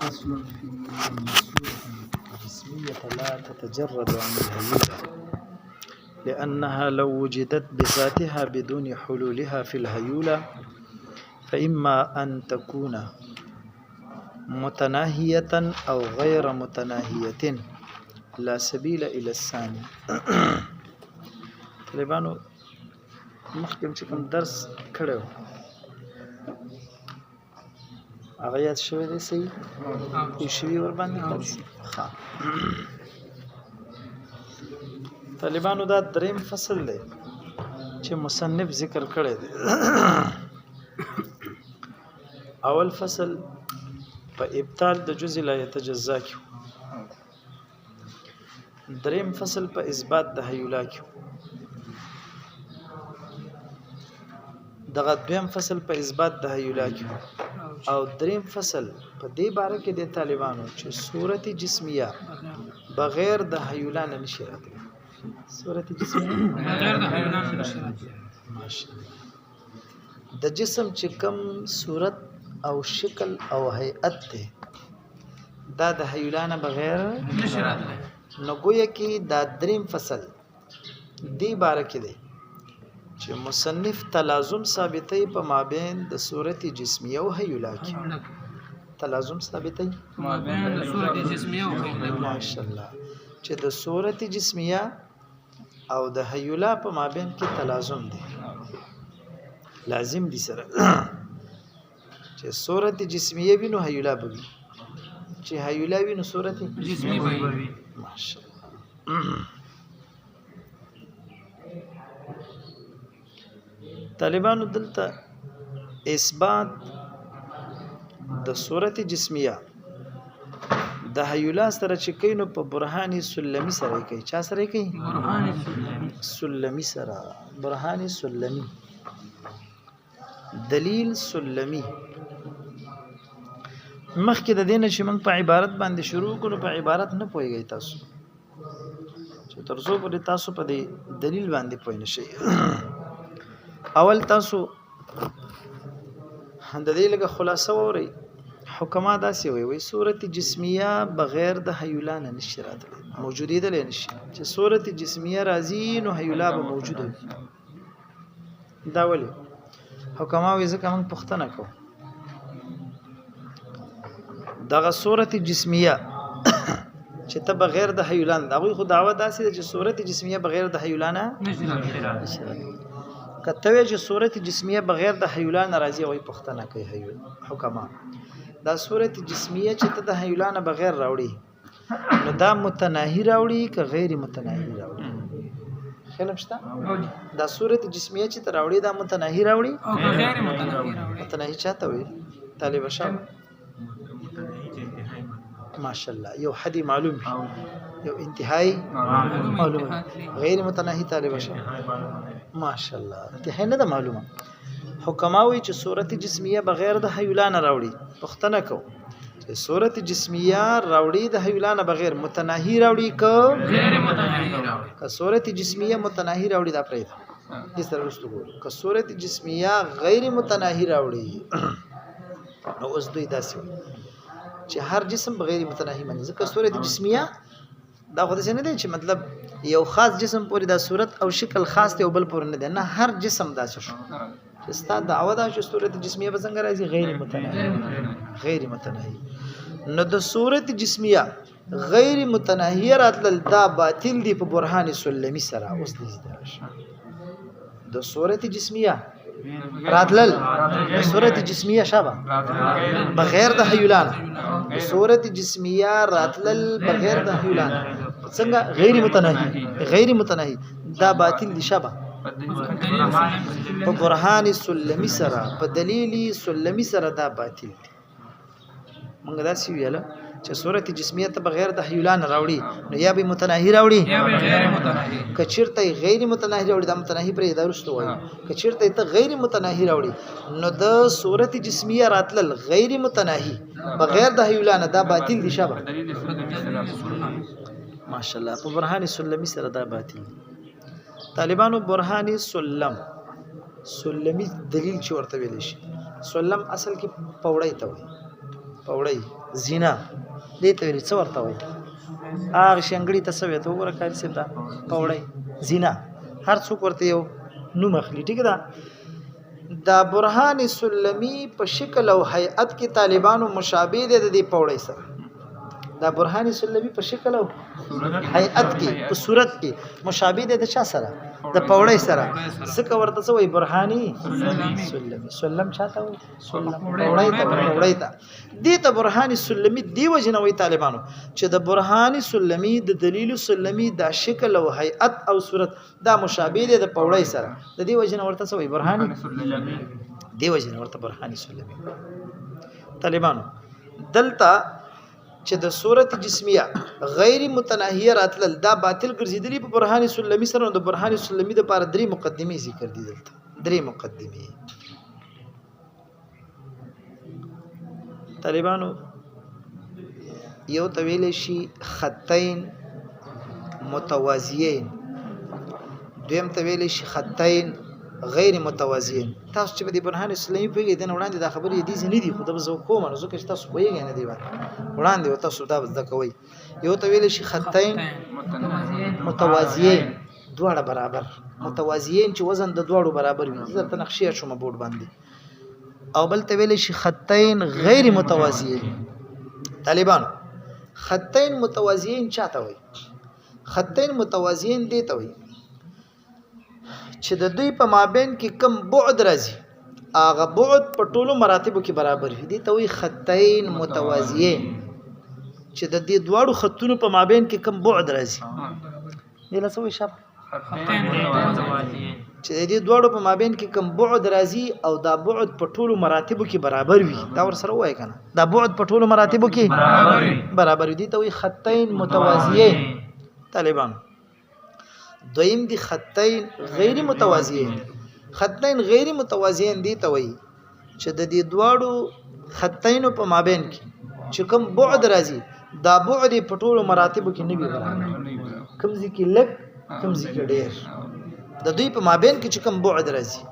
فصل في أن الصورة الجسمية لا تتجرد عن الهيولة لأنها لو وجدت بذاتها بدون حلولها في الهيولة فإما أن تكون متناهية أو غير متناهية لا سبيل إلى الثاني. طالبانو مخکې چې کوم درس کړو هغه یاد شوی دی صحیح یو شوی ور باندې ها طالبانو دا دریم فصل دی چې مصنف ذکر کړی دی. اول فصل په ابطال د جزء لا يتجزا کې، دریم فصل په اثبات د هیولا کې، دغه دویم فصل په اثبات د هیولا کې، او دریم فصل په دې باره کې د طالبانو چې صورت جسمیه بغیر د هیولا نه نشي راتلی. صورت جسمیه بغیر د هیولا نه نشي راتلی. ماشاءالله د جسم چې کوم صورت او شکل او هيئت ده دا د هیولا نه بغیر نشي راتلی. نو گویا کې دا دریم فصل دی باره کې دی چې مصنف تلازم ثابتې په مابین د صورت جسمیه او هیولا کې. تلازم ثابتې په مابین د صورت جسمیه او هیولا کې ماشاءالله چې د صورت جسمیه او د هیولا په مابین کې تلازم دی، لازم دي سره چې صورت جسمیه وي نو هیولا به وي، چې هیولا وي نو صورت جسمیه به وي. ماشاءالله طالبانو دلته اثبات د صورت جسمیه د هیولا سره چې کینو په برهان سلمی سره کوي. چا سره کوي؟ برهان سلمی سره. برهان سلمی دلیل سلمی. مخکې د دینه چې موږ په عبارت باندې شروع کړو په عبارت نه پوهیږئ تاسو چې ترڅو پرې تاسو په دې دلیل باندې پوه نه شئ. اول تاسو د دې لږه خلاصه وورئ. حکما داسې وي صورت جسمیه بغیر د هیولا نه نشي راتلی، موجودېدلی نشي. چې صورت جسمیه راځي نو هیولا به موجوده وي. دا ولې حکما وي؟ ځکه موږ پوښتنه کوو دغه صورت جسمیه چې ته بغیر د هیولا نه، هغوی خو دعوه داسې ده چې صورت جسمیه بغیر د هیولا نه نشي راتلی. کته وی چې صورت جسمیه بغیر د هیولا نه راځي، وای پښتنه کوي هیولا حکما دا صورت جسمیه چې ته د هیولا نه بغیر راوړي نو دا متناهی راوړي که غیر متناهی راوړي؟ خیال مشته دا صورت جسمیه چې ته راوړي دا متناهی راوړي او غیر متناهی راوړي؟ متناهی چاته وي طالب شاه؟ ماشاءالله یو حدی معلوم یو انتهایی معلومه. غیر متناهی طالب شاه ماشاءالله انتهایی نه ده معلومه. حکماوی چې صورت جسمیه بغیر د هیولا نه راوړي، پښتنه کو چې صورت جسمیه راوړي د هیولا نه بغیر متناهی راوړي که غیر متناهی راوړي؟ که صورت جسمیه متناهی راوړي دا پرې ده دې سره رسو ګورو. که صورت جسمیه غیر متناهی راوړي نو اوس دوی داسې وي چې هر جسم بغیر متناهی باندې، ځکه صورت جسمیه دا خو داسې نه دی چې مطلب یو خاص جسم پورې دا صورت او شکل خاص دی او بل پورې نه دی، نه هر جسم داسې شو. چې ستا دعوه دا چې صورت جسمیه به څنګه راځي؟ غیر متناهی. غیر متناهی نو د صورت جسمیه غیر متناهی راتلل دا باطل دی په برهان سلمی سره. اوس دې د صورت جسمیه راتلل د صورت جسمیه شابه بغیر د هیولا نه، صورت جسمیه راتلل بغیر د هیولا نه څنګه؟ غیر متناهی. غیر متناهی دا باطل دي شابه په برهان سلمی سره، په دلیل سلمی سره دا باطل دي. موږ دا سی ویل چې صورت جسمیه ته بغیر د هیولا نه راوړي نو یا به متناهی راوړي یا به غیر متناهی. کچیرته غیر متناهی راوړي دا متناهی پرې دا رسته وایي. کچیرته ته غیر متناهی راوړي نو د صورت جسمیه راتلل غیر متناهی بغیر د هیولا نه دا باطل دي شابه ماشاءالله په برهان سلمی سره دا باطل دي. طالبانو برهان سلمی دلیل چې ورته ویل شي، سلم اصل کې پوړی ته وایي پوړی زینا دې ته ویل څه ورته وایي هغه شنګړی ته څه وایي ته وګوره قاری صاحب دا پوړی زینا هر څوک ورته یو نوم اخلي ټیک ده دا برهان سلمی په شکل او هیئت کې طالبانو مشابه دي د دې پوړی سره دا برهان سلمی په شکل او هیئت کې په صورت کې مشابه دي د چا سره د پوړی سره ځکه ورته څه وایي برهانی سلمی سلم چاته وایي سلم پوړی ته دې ته برهان سلمی دی وجنوي طالبانو چې د برهان سلمی د دلیل سلمی دا شکل او هیئت او صورت دا مشابه دي د پوړی سره د دې وجنه ورته څه وایي برهانی دی وجنه ورته برهان سلمی طالبانو دلته چې د صورت جسمیه غیر متناهیه راتل دا باطل ګرځیدلی په برهان سلمی سره د برهان سلمی د لپاره درې مقدمې ذکر دي دلته درې مقدمې طالبانو یو طویل شي خطین متوازیین دویم طویل شي خطین غیر متوازیین تاسو چې د برهان اسلامي په دې نه وړاندې دا خبرې دي نه دي خو د زو کوم نو ځکه چې تاسو وایي نه دی وړاندې تاسو دا زده کوي یو طویل شي خطین متوازیین دواړه برابر متوازیین چې وزن د دواړو برابر وي زه ته نقشې شوم بورډ باندې او بل طویل شي خطین غیر متوازیین طالبانو خطین متوازیین چاته وایي خطین متوازیین دي ته وایي چې د دوی په مابین کې کم بعد راځي هغه بعد په ټولو مراتبو کې برابر وي دي ته وایي خطین متوازیین چې د دې دواړو خطونو په مابین کې کم بعد راځي دې له څه وایي شاب چې د دې دواړو په مابین کې کم بعد راځي او دا بعد په ټولو مراتبو کې برابر وي دا ور سره وایي کنه دا بعد په ټولو مراتبو کې برابر وي دي ته وایي خطین متوازیین طالبان دویم دی خطین غیر متوازیین خطین غیر متوازیین دی ته وایي چې د دې دواړو خطینو په مابین کې چې کوم بعد راځي دا بعد په ټولو مراتبو کې نه وي برابر کوم ځکه لږ کوم ځکه ډېر د دوی په مابین کې چې کوم بعد راځي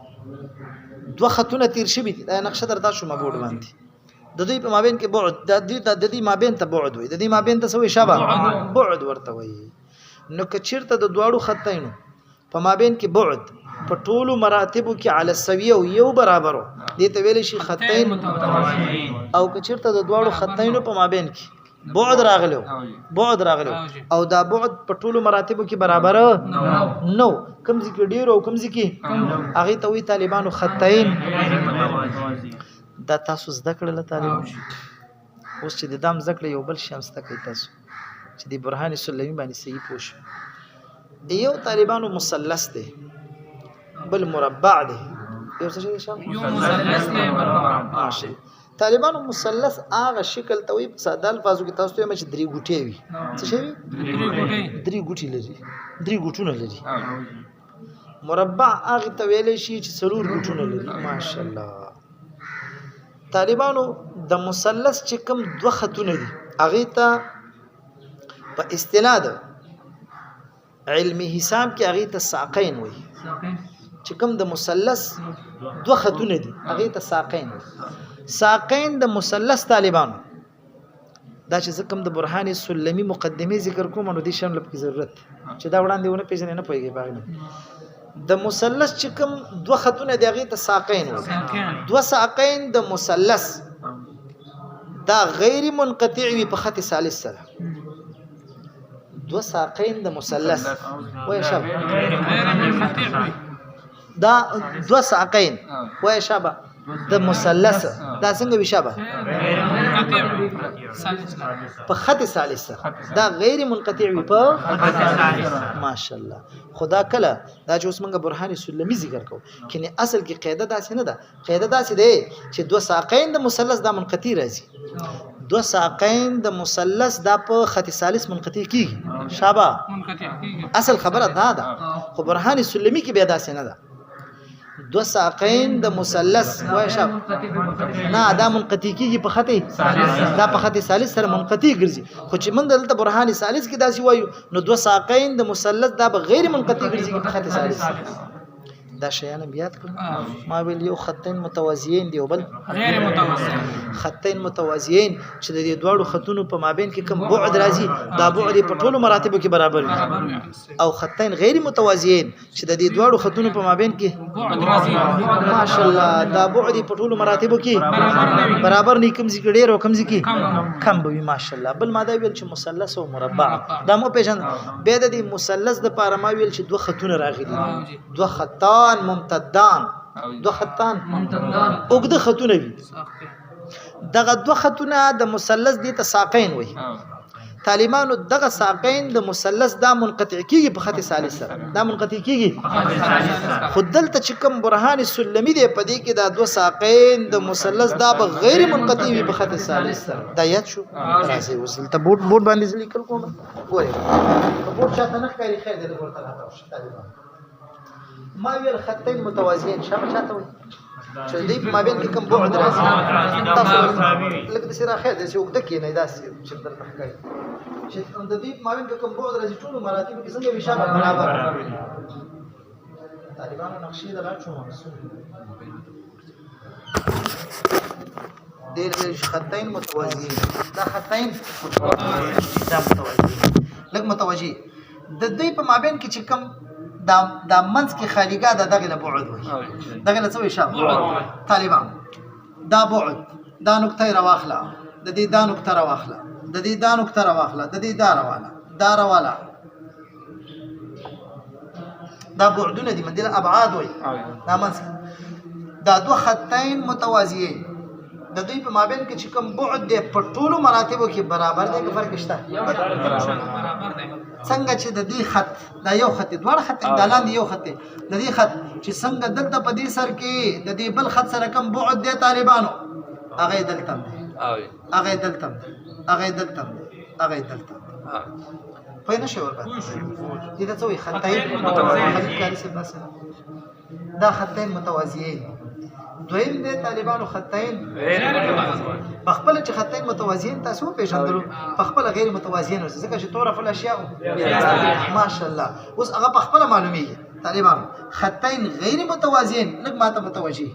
دوه خطونه تیر شوي دي دا نقشه درته شومه بورډ باندې د دوی په مابین کې بعد د دې مابین ته بعد وي د دې مابین ته څه وایي شابه بعد ورته وایي نو کچیرته د دواړو خطینو په مابین کې بعد په ټولو مراتبو کې علی السویه او یو برابر دي ته ویل شي خطین او کچیرته د دواړو خطینو په مابین کې بعد راغلو او دا بعد په ټولو مراتبو کې برابر نو کم ځکه ډیر او کم ځکه هغه ته وی طالبانو خطین دا تاسو زده کړل طالبان اوس چې د دام زکړه یو بل شمس تکي تاسو چې د برهان سلمی باندې صحیح پوښ یو طالبانو مثلث دی بل مربع دی یو څه شي شام یو مثلث دی مربع طالبانو مثلث هغه شکل ته وي په ساده الفاظو کې تاسو ته مچ درې ګوټې وي څه شي درې ګوټې لري درې ګوټونه لري مربع هغه ته ویل شي چې څلور ګوټونه لري ماشاءالله طالبانو د مثلث چې کوم دوه خطونه دي هغه ته په اصطلاح د علمي حساب کې هغه ته ساقین وي چې کوم د مثلث دوه خطونه دي هغه ته ساقین ساقین د مثلث طالبانو دا چې کوم د برهان سلمی مقدمه ذکر کوم نو دې شامل په ضرورت چې دا وړاندې ونه پیژنې نه پويږي باغ د مثلث چې کوم دوه خطونه دي هغه ته ساقین وي دوه ساقین د مثلث دا غیر منقطع وي په خط ثالث سره دو ساقین د مثلث وای شاب دا دو ساقین وای شاب د مثلث دا څنګه وی شاب په خط ثالث دا غیر منقطع وي په ماشاءالله خدا کله دا چې اوس موږ برهان سلمی ذکر کوو کله اصل کې قاعده داسې نه ده قاعده داسې ده چې دو ساقین د مثلث دا منقطع راځي دو ساقین د مثلث دا په خط ثالث منقطع کیږي شابه منقطع کیږي اصل خبره ده خو برهان سلمی کې بیا داسې نه ده دو ساقین د مثلث وای شاب نه دا منقطع کیږي په خط ثالث دا په خط ثالث سره منقطع ګرځي خو چې من دلته برهان ثالث کې داسې وایو نو دو ساقین د مثلث دا به غیر منقطع ګرځي په خط ثالث دا شیان بیات کړل ما ویل یو خطین متوازیین دی او بل غیر متوازی خطین متوازیین چې د دې دواړو خطونو په مابین کې کوم بعد راځي دا بعد په ټولو مراتبو کې برابر وي او خطین غیر متوازیین چې د دې دواړو خطونو په مابین کې بعد راځي ماشاءالله دا بعد په ټولو مراتبو کې برابر نه کوم ذکر ډیر او کوم ذکر کم به ماشاءالله بل ماده ویل چې مثلث او مربع دا مو پیژن به د دې مثلث د پاره ما ویل چې دوه خطونه راغلي دوه خطان ممتدان دوه خطان ممتدان اوږده خطونه وي دغه دوه خطونه د مثلث دي ته ساقین وي طالبانو دغه ساقین د مثلث دا منقطع کیږي په خط ثالث سره دا منقطع کیږي خود دلته چې کوم برهان سلمی دی په دې کې دا دوه ساقین د مثلث دا به غیر منقطع وي په خط ثالث سره دا یاد شو راځي وصل ته بورډ باندې لیکل کوم ګوري بورډ شاته نه ښکاري خیر دې ورته راځي طالبان ما ویل خطین متوازیین شابه چاته وي چې دې په مابین کې کوم بعد راځي تاسو لکه د سره خیر دې وګد کې نه داسې چې در ښکاري چې د دې په مابین کې کوم بعد راځي ټول مراتب کې څنګه وشابه برابر طالبانو نقشې د لاټ شو دې خطین متوازیین دا خطین دا متوازیین لکه متوازی د دې په مابین کې چې کوم دا منځ کې خالیګا د دغه له بعد وي دغه له څه وي شابه طالبان دا بعد دا نقطه راواخله د دې دا نقطه راواخله د دې دا نقطه راواخله د دې دا رواله دا بعدونه دي مدله ابعاد وي دا منځ دا دوه خطین متوازیین د دوی په مابین کې چې کوم بعد دی په ټولو مراتبو کې برابر دی که فرق شته څنګه چې د دې خط دا یو خط دوه خط د لاندې یو خط د دې خط چې څنګه دلته په دې سر کې د دې بل خط سره کوم بعد دی طالبانو هغه دلته دی هغه دلته دی هغه دلته دی هغه دلته په نه شو ورته دې ته څه وي خطین متوازیین دا خطین متوازیین دویم د طالبانو خطین په خپل چې خطین متوازیین تاسو پیژندلو په خپل غیر متوازیین ځکه چې طرف الاشیاء ماشاءالله اوس هغه په خپل معلومیږي طالبانو خطین غیر متوازیین لږ ماته متوجي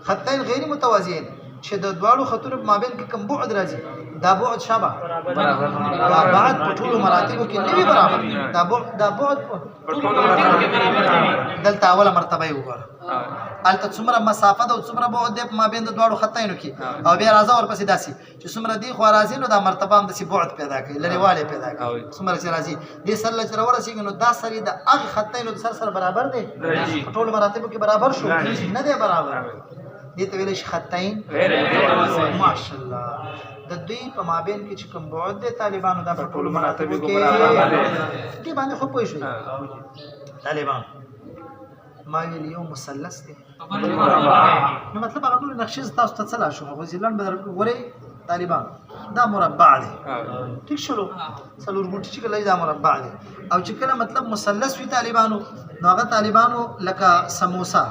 خطین غیر متوازیین چې د دواړو خطونو په مابین کې کوم بعد راځي دا بعد شابه دا بعد په ټولو مراتبو کې نه وي برابر دا بعد په ټولو مراتبو کې برابر دلته اوله مرتبه یې وګوره البته څومره مسافه ده او څومره بعد دی په مابین د دواړو خطینو کې او بیا راځه ورپسې داسې چې څومره دی خو راځي نو دا مرتبه هم داسې بعد پیدا کوي لرېوالی پیدا کوي څومره چې راځي دې سر له چې راورسېږي نو دا سر یې د هغې خطینو د سر سره برابر دی په ټولو مراتبو کې برابر شو نه دی برابر دې ته ویلی شي خطین ماشاءالله د دوی په مابین کې چې کوم بعد دی طالبانو دا په ټولو مراتبو کې دې باندې خو پوه شوي طالبان ما ویل یو مثلث دی نو مطلب هغه ټول نقشې تاسو ته څه لا شو خو ځلان به ګورئ طالبان دا مربع دی ټیک شلو څلور ګوټې چې کله دا مربع دی او چې کله مطلب مثلث وي طالبانو نو هغه طالبانو لکه سموسه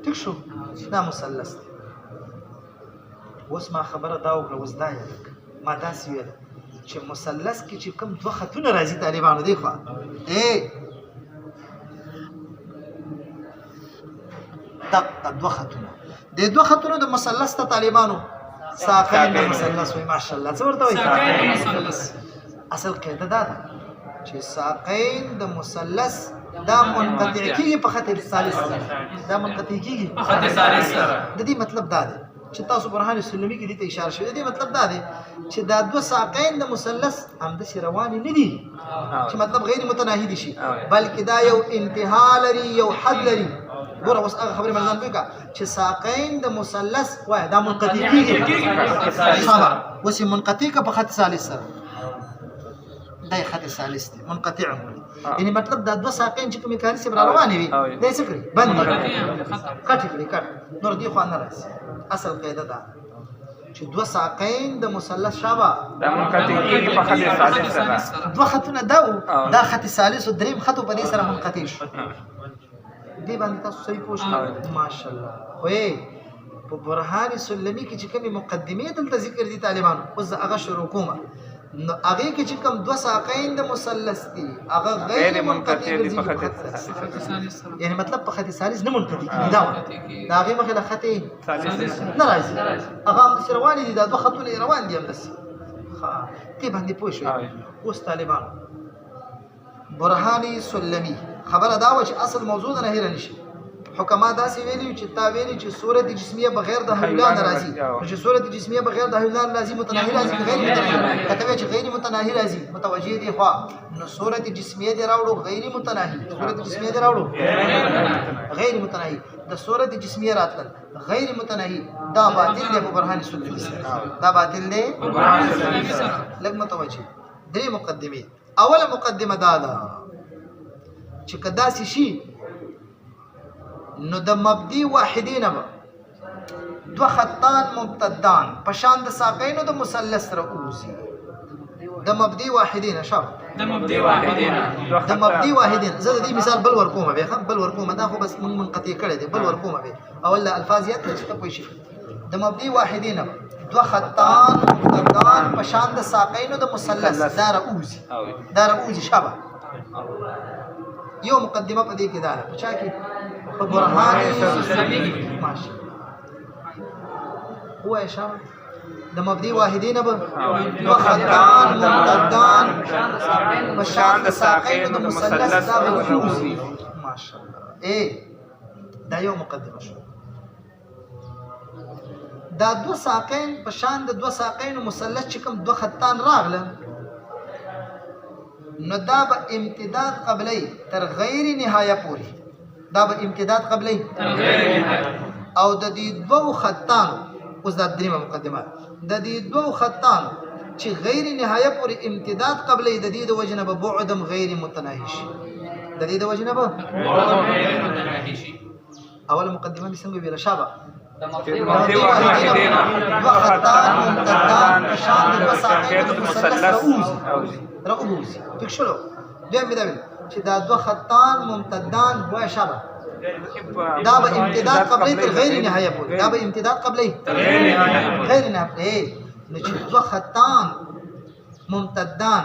ټیک شو دا مثلث دی اوس ما خبره دا وکړه اوس دا یاد ما داسې ویل چې مثلث کې چې کوم دوه خطونه راځي طالبانو دی خوا دقه دوه خطونه د دوه خطونو د مثلث ته طالبانو ساقین د مثلث وي ماشاءالله څه ورته وایي ساقین د مثلث اصل قاعده دا ده چې ساقین د مثلث دا منقطع کیږي په خط ثالث سره دا منقطع کیږي په خط ثالث سره د دې مطلب دا دی چې تاسو برهان سلمی کې دې ته اشاره شوی دی مطلب دا دی چې دا دوه ساقین د مثلث همداسې روانې نه دي چې مطلب غیر متناهي دي شي بلکې دا یو انتها لري یو حد لري ګوره اوس هغه خبرې ملګان وکړه چې ساقین د مثلث وایي دا منقطع کیږي اوس یې منقطع که په خط ثالث سره دا خط ثالث دی منقطع یعنی مطلب دا دوه ساقین چې کومې کاري سره روانې وي دا یې څه کړي بند کټ کړي کټ نور دې خوا نه راسي اصل قاعده ده چې دوه ساقین د مثلث شابه دا منقطع کیږي په خط ثالث سره دوه خطونه دا خط ثالث او دریم خط په دې سره منقطع شو دې باندې تاسو صحیح پوه شئ ماشاءالله وې په برهان سلمی کې چې کومه مقدمه دلته ذکر دي طالبانو اوس هغه شروع کومه نو هغه کې چې کوم دوه ساقین د مثلث دي هغه غیر منقطع دي په خط یعنی مطلب په خط ثالث نه منقطع کیږي دا هغه مخه له خط ثالث نه راځي هغه هم روان دي دا دوه خطونه روان دي هم بس ها تی باندې پوه شو اوس طالبانو برهانی سلمی خبره دا و چې اصل موضوع نه هیر نشي حکما داسې ویلي چې تا ویلي چې صورت جسمیه بغیر د حیوان راځي چې صورت جسمیه بغیر د حیوان راځي متناهی راځي غیر متناهی کته چې غیر متناهی راځي متوجه دي خو نو صورت جسمیه دی راوړو غیر متناهی صورت جسمیه دی راوړو غیر متناهی د صورت جسمیه راتل غیر متناهی دا باطل دی په برهان سلمی دا باطل دی په برهان سلمی لږ متوجه درې مقدمه اوله مقدمه دا ده چې کدا شي نو د مبدی واحدین به دو خطان ممتدان پشان د ساقینو د مثلث رؤوسی د مبدی واحدین شاو د مبدی واحدین زه د دې مثال بل ورکوم به بل ورکوم دا خو بس من منقطع کړی دی بل ورکوم به اول الفاظ یاد چې ته پوه شي د مبدی واحدین دو خطان ممتدان پشان د ساقینو د مثلث دا رؤوسی شابه یو مقدمه په دې کې دا ده چا کې په برهان سلمی ماشي هو اشاره د مبدی واحدین به دو خطان ممتدان پشان د ساقین د مثلث دا رؤوسی ماشاءالله دا یو مقدمه شو دا دو ساقین پشان د دو ساقین مثلث چې کوم دو خطان راغله نو دا به امتداد قبلی تر غیر نهایه پوری دا به امتداد قبلی او د دې دوه خطان اوس دا دریمه مقدمه د دې دوه خطان چې غیر نهایه پوری امتداد قبلی د دې د وجنه به بعدم غیر متناهی شي د دې د وجنه به غیر متناهی شي اول مقدمه به څنګه ویل شابه د مبدی واحدین دو خطان ممتدان شان د ساقین د مثلث رؤوسی پکښلو دیم به دا چې دا دو خطان ممتدان وای شابه دا به امتداد قبلی تر غیر نهایه پورې دا به امتداد قبلی غیر نهایه نو چې دو خطان ممتدان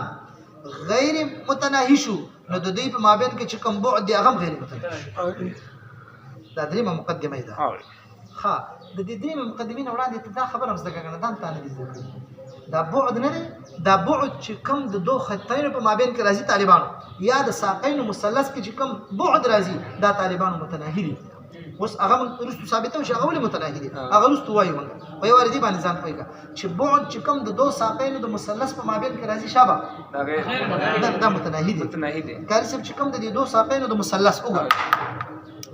غیر متناهی شو نو د دې په مابین کې چې کوم بعد دی هغه غیر متناهی شو دا دریمه مقدمه ده ها د دې دریمه مقدمې نه وړاندې ته دا خبره مزده کنه دا ته نه دي دا بعد نه دی دا بعد چې کوم د دوه خطین په مابین کې راځي طالبانو یا د ساقین مثلث کې چې کوم بعد راځي دا طالبانو متناهی دي اوس هغه موږ رسو ثابته شي هغه ولې متناهی دي هغه رسو وایو موږ په یو ردی باندې ځان پوهیږي چې بعد چې کوم د دوه ساقین د مثلث په مابین کې راځي شابه دا متناهی دي کاری چې کوم د دوه ساقین د مثلث وګورئ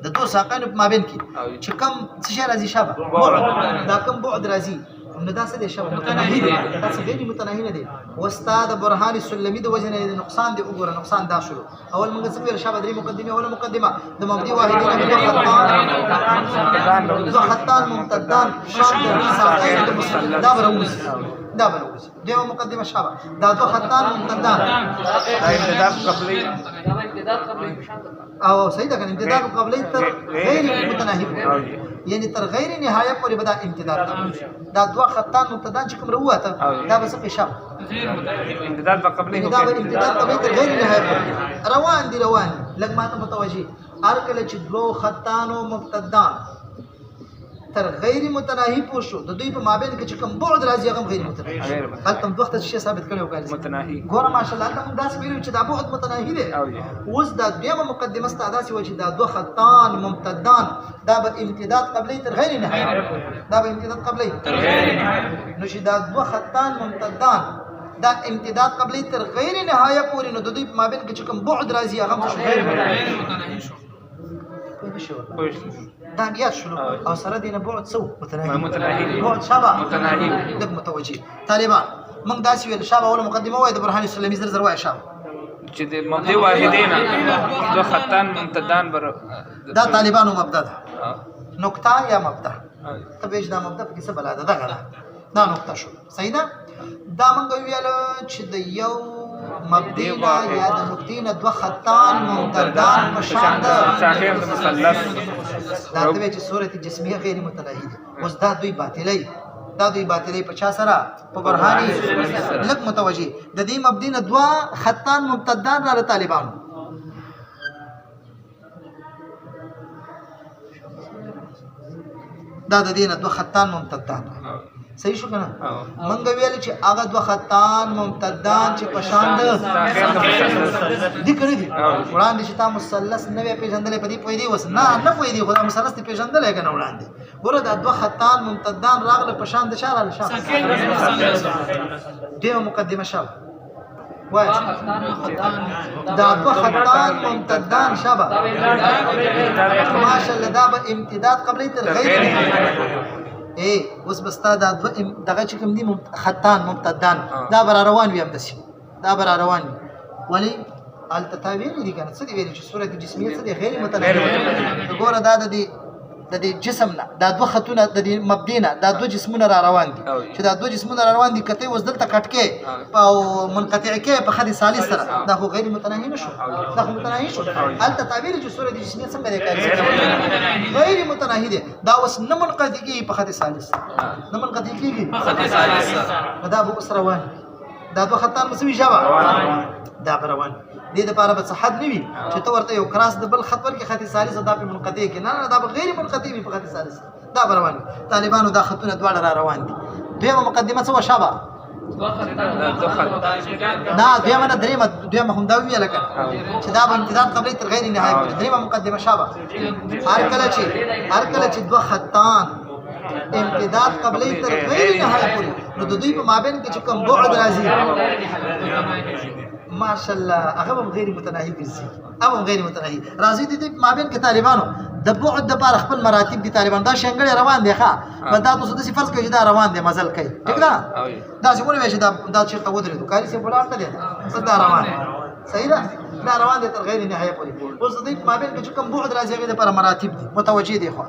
د دوه ساقین په مابین کې چې کوم څه راځي شابه دا کوم بعد راځي نو دا څه دی شابه متناهی دی دا څه غیر متناهی نه دی واستاد برهان سلمی د وجه نه نقصان دی وګوره نقصان دا شروع اول موږ څه ویل شابه درې مقدمه اوله مقدمه د مبدی واحدین دو خطان ممتدان شان د ساقین د مثلث دا بروز دیو مقدمه شابه دا دو خطان ممتدان امتداد قبلی او صحیح ده کنه امتداد قبلی تر غیر متناهی یعنی تر غیر نهایه پورې به دا امتداد دا دوه خطان ممتدان چې کوم وروته دا به څه پیښه امتداد قبلی دا به امتداد قبلی تر غیر نهایه پورې روان دي لږ ماته متوجه هر کله چې دوه خطانو ممتدان تر غیر متناهی پوه شو د دوی په مابین کې چې کوم بعد راځي هغه غیر متناهی هلته هم وخت شي ثابت کړو کار متناهی ګوره ماشاءالله ته موږ داس ویلو چې دا بعد متناهی دی اوس دا دیمه مقدمه ستاده چې و چې دا دوه خطان ممتدان دا به امتداد قبلی تر غیر نهایه دا به امتداد قبلی تر غیر نهایه نو چې دا دوه خطان ممتدان دا امتداد قبلی تر غیر نهایه پورې نو د دوی په مابین کې چې کوم بعد راځي هغه غیر متناهی شو دا بیا شنو او سره دینه بعد سو متناهی بعد شابه متناهی دغه متوجه طالبان موږ داسې ویل شابه اول مقدمه وای د برهان سلمی زر وای شابه چې د مبدی واحدین دو خطان ممتدان بر دا طالبانو مبدا ده نقطه یا مبدا تبهش دا مبدا په څه بلاده ده غلا دا نقطه شو صحیح ده دا موږ ویل چې د یو مبدینا یا د مبدینا دوه خطان ممتدان په شان د ساحر د مثلث دا ته چې صورت جسمیه غیر متناهی دي اوس دا دوی باطلی په چا سره په برهانی لک متوجی د دې مبدینا دوه خطان ممتدان را طالبانو دا د دینه دوه خطان ممتدان صحیح شو کنه منګ ویل چې هغه دوه خطان ممتدان چې پشان د دي کړی دي وړاندې چې تا مثلث نه وی پیژندلې په دې پوي دی وس نه پوي دی خدای مثلث ته پیژندلې کنه وړاندې ګوره دا دوه خطان ممتدان راغله پشان د شار ال شام دې مقدمه شاو وای دا دوه خطان ممتدان شابه ماشاءالله دا به امتداد قبلی تر غیر اوس بستا دا دغه چې کوم دي خطان ممتدان دا بر روان وي هم دسی دا بر روان ولی التتابین دي کنه څه دی ویل چې صورت جسمیه څه دی غیر متناهی وګوره دا د دې جسم نه دا دوه خطونه د دې مبدینا دا دوه جسمونه را روان دي چې دا دوه جسمونه را روان دي کته وس دلته کټکه او منقطع کې په خدي ثالث سره دا خو غیر متناهی نشو دا خو متناهی شو التتابین چې صورت جسمیه څنګه دی غیر متناهی دي دا وس نه منقطع کې په خدي ثالث نه منقطع کېږي په خدي ثالث دا به اوس روان دا دوه خطان مسوي شابه دا روان دې لپاره به صحت نه وي چې تو ورته یو کراس د بل خط ورکې خط ثالث دا په منقطع کې نه دا به غیر منقطع وي په خط ثالث دا روان طالبانو دا خطونه دواړه را روان دي دویمه مقدمه څه شابه نه دویمه هم دا ویل کنه چې دا به امتداد قبلی تر غیر نهایت پورې دریمه مقدمه شابه هر کله چې دوه خطان امتداد قبلی تر غیر نهایت پورې نو د دوی په مابین کې چې کوم بعد راځي ماشاءالله هغه هم غیر متناهی ګرځي او غیر متناهی راځي د مابین کې طالبانو د بعد د بار خپل مراتب دي طالبان دا شنګړې روان دي ښا بدا تاسو د فرض کوي دا روان دي مزل کوي ٹھیک ده دا څنګه وایي چې دا چې قوت لري کاری څه بلار ته دي صدا روان صحیح ده دا روان دي تر غیر نهایت پورې اوس د مابین کې چې کوم بعد راځي هغه د پر مراتب دي متوجي دي خو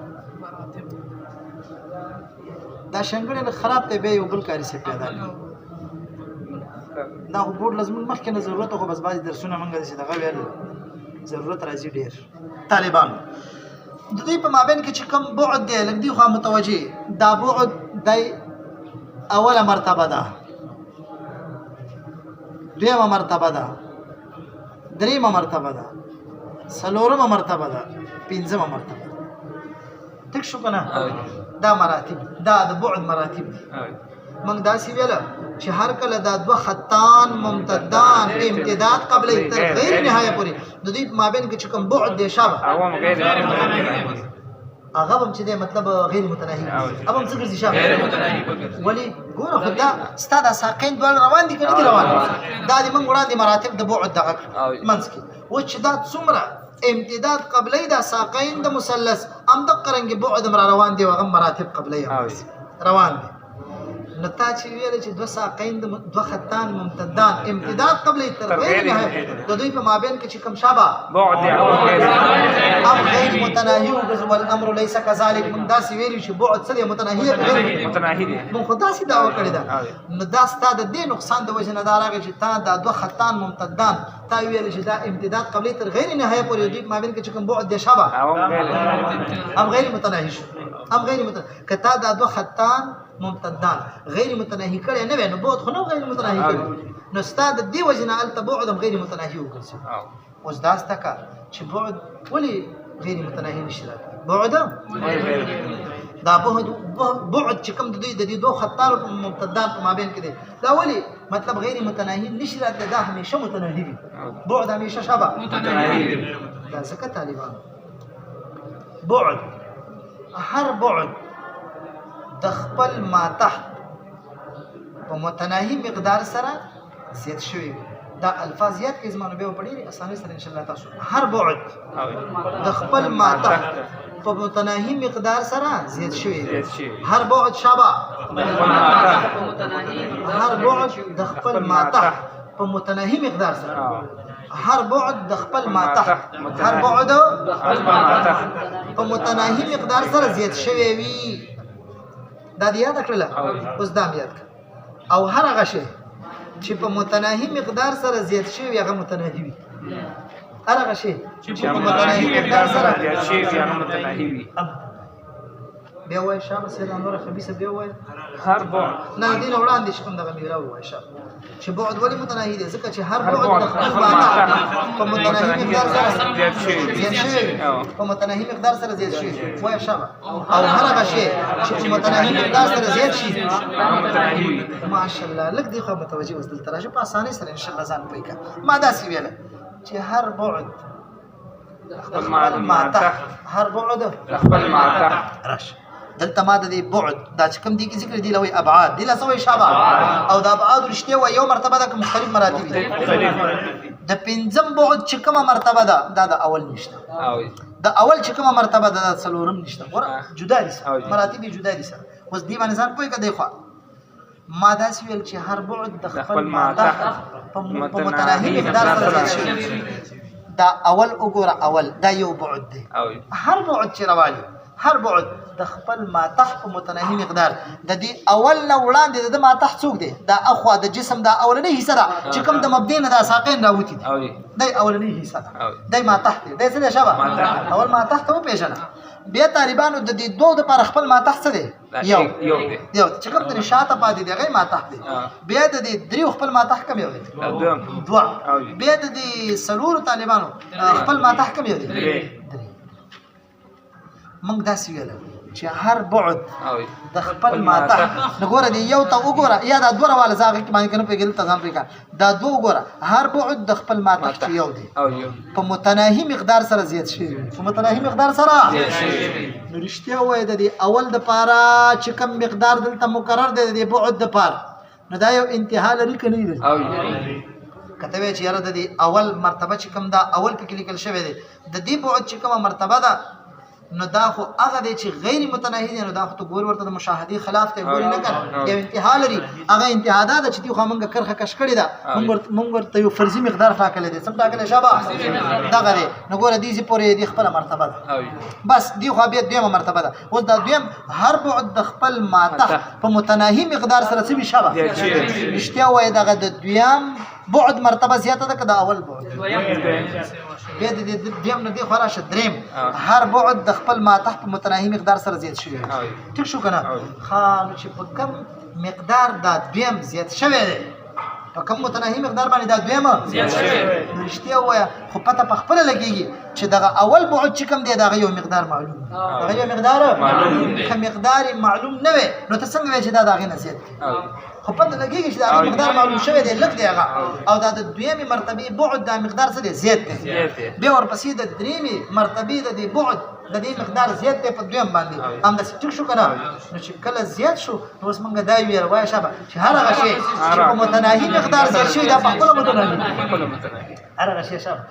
دا شنګړې خراب ته به یو بل کاری څه پیدا دا خو بورډ لازم مخکې نه ضرورت خو بس بعض درسونه مونږ دې دغه ویل ضرورت راځي ډیر طالبانو د دې په مابین کې چې کوم بعد دی لکه دی خو متوجي دا بعد دی اوله مرتبه ده دویمه مرتبه ده دریمه مرتبه ده څلورمه مرتبه ده پنځمه مرتبه تک شو کنه دا مراتب دا د بعد مراتب دي موږ دا سی ویل چې هر کله دا دوه خطان ممتدان امتداد قبل تر غیر نهایت پورې د دې مابین کې چې کوم بعد دی شابه هغه غیر هغه هم چې مطلب غیر متناهی اب هم څه ګرځي شابه غیر متناهی ولی ګوره خدا ستاد ساقین دوه روان دي کړي روان دا د موږ وړاندې مراتب د بعد دغه منځ کې و چې دا څومره امتداد قبلی دا ساقین د مثلث ام د قرنګ بعد روان دي وغه مراتب قبلی روان دي نتا چې ویل چې دوه ساقین د دوه خطان ممتدان امتداد قبلی تر غیر نهایت د دوی په مابین کې چې کوم شابه بعد او غیر متناهی او الامر ليس كذلك من دا سی ویل چې بعد سره متناهی غیر متناهی دي مون خدا سي دعوه کړی دا نو دا ستاد د نقصان د وجه نه دارغه چې تا دا دوه خطان ممتدان تا ویل چې دا امتداد قبلی تر غیر نهایت پورې د مابین کې چې کوم بعد دی شابه ام غیر متناهی شو ام غیر متناهی کته دا دوه خطان ممتدان غیر متناهی کړي نه نو بعد خو نو غیر متناهی کړي نو ستاد دی وجنه ال تبعد غیر متناهی وګرځي اوس دا ستکا چې بعد ولی غیر متناهی نشي بعد دا بعد چې کوم د دې دوه خطان ممتدان په مابین کې دی دا ولی مطلب غیر متناهی نشي راځي دا همیشه متناهی وي بعد همیشه شابه متناهی دا څنګه طالبان بعد هر بعد د خپل ما تحت په متناهی مقدار سره زیات شوی دا الفاظ یاد کې زمانه به پڑھی اسانه سره ان شاء الله تاسو هر بعد د خپل ما تحت په متناهی مقدار سره زیات شوی هر بعد شابه هر بعد د خپل ما تحت په متناهی مقدار سره هر بعد د خپل ما تحت هر بعد په متناهی مقدار سره زیات شوی وي دا یاد کړل اوس دا یاد او هر هغه شی چې په متناهي مقدار سره زیات شوی هغه متناهي وي هغه شی چې په متناهي مقدار سره زیات شي هغه متناهي وي بیا وای شابه سره نور خبيثه بیا وای هر بعد نه دین وړاندې شکم دغه میرا وای شابه چې بعد ولی متناهي دي ځکه چې هر هر بعد بعد د خپل خپل معنا معنا په متناهي مقدار سره زیات شي زیات شوی په متناهي مقدار سره زیات شوی وای شابه او هر شی چې په متناهي مقدار سره زیات شي هغه متناهي وي ماشاءالله لک دی خو متوجه وسدل تراشه په اسانۍ سره ان شاء الله ځان پوي کا ما دا سی ویل چې هر بعد خپل معنا هر بعد خپل معنا راش دلته ما د دې بعد دا چې کوم دي کې ذکر دی لوي ابعاد دي لسوي شابه او د ابعاد رشته و یو مرتبه د مختلف مراتب دي د پنځم بعد چې کومه مرتبه ده دا د اول نشته د اول چې کومه مرتبه ده د څلورم نشته ګوره جدا دي مراتب جدا دي سره اوس دی باندې ځان پوي کده خو ما دا ویل چې هر بعد د خپل معنا په متناهي مقدار سره شي دا اول وګوره اول دا یو بعد دی هر بعد چې رواني هر بعد د خپل ماتح په متناهي مقدار د دې اول نه وړاندې د ماتح څوک دی دا اخوا د جسم دا اولنۍ حصہ ده چې کوم د مبدی نه د ساقین راوتی دی دا اولنۍ حصہ ده دا ماتح دی دا څه دی شابه اول ماتح ته پیژنه بیا طالبانو د دې دوه د پر خپل ماتح څه دی یو چې کوم د شاته پاتې دی غي ماتح دی بیا د دې دریو خپل ماتح کم یو دی دوه بیا د دې سلور طالبانو خپل ماتح کم یو دی موږ دا سی ویل چې هر بعد د خپل ماته نګوره دی یو ته وګوره یا دا دوه والا زاغه کې باندې کنه پیګل ته ځان پیګا دا دوه وګوره هر بعد د خپل ماته یو دی په متناهي مقدار سره زیات شي په متناهي مقدار سره نو رښتیا وای د دې اول د پاره چې کم مقدار دلته مقرر دی د بعد د پاره نو دا یو انتها لري کنه دی کته وی چې یاره د دې اول مرتبه چې کم دا اول په کې لیکل شوی دی د دې بعد چې کومه مرتبه ده نو دا خو هغه دی چې غیر متناهي دی نو دا خو ته ګور ورته د مشاهدي خلاف ته ګوري نه کړ یو انتها لري هغه انتها ده چې دی خو موږ کرخه کش کړی دا موږ ورته یو فرضي مقدار ټاکل دي سم ټاکل شابه دا غره نو ګور دي چې پورې دی خپل مرتبه ده بس دی خو بیا دیمه مرتبه ده اوس دا دیم هر بعد د خپل ماته په متناهي مقدار سره څه شابه رښتیا وای دا د دویم بعد مرتبه زیاته ده که د اول بعد بیا د دیم نه دی خراشه دریم هر بعد د خپل ماته په متناهي مقدار سره زیات شوی ټیک شو کنه خام چې په کم مقدار دا دویم زیات شوی دی په کم متناهي مقدار باندې دا دویم زیات شوی رښتیا وای خو پته په خپل لګیږي چې دا اول بعد چې کم دی دا یو مقدار معلوم دا یو مقدار معلوم که مقدار معلوم نه وي نو ته څنګه وای چې دا غي نصیحت خو پته لګیږي چې دا مقدار معلوم شوی دی لږ دی هغه او دا د دویمه مرتبه بعد دا مقدار څه دی زیات دی بیا ورپسې د دریمه مرتبه د دې بعد د دې مقدار زیات دی په دویم باندې هم د ټیک شو کنه نو چې کله زیات شو نو اوس موږ دا ویل وای شابه چې هر هغه شی چې په متناهي مقدار زیات شي دا په خپل متناهي هر هغه شی شابه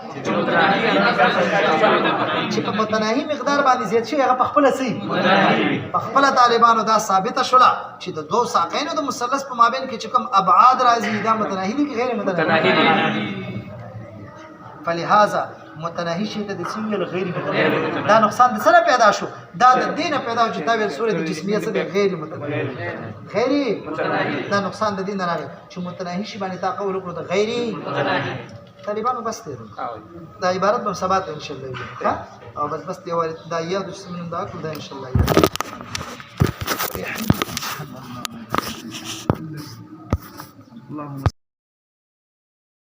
چې په متناهي مقدار باندې زیات شي هغه په خپل سي په خپل طالبانو دا ثابت شولا چې د دوه ساقینو د مثلث په مابین کې چې کوم ابعاد راځي دا متناهي دي غیر متناهي فلهذا متناهي شي د سیمل غیر متناهي دا نقصان د سره پیدا شو دا د دینه پیدا شو چې تا ویل صورت جسمیه سره غیر متناهي غیر متناهي دا نقصان د دین نه راغی چې متناهي شي باندې تا قول وکړو د غیر متناهي طالبانو بس ته دا عبارت به ثبات ان شاء الله ها او بس دی دا یاد چې من دا کړو دا ان شاء الله اللهم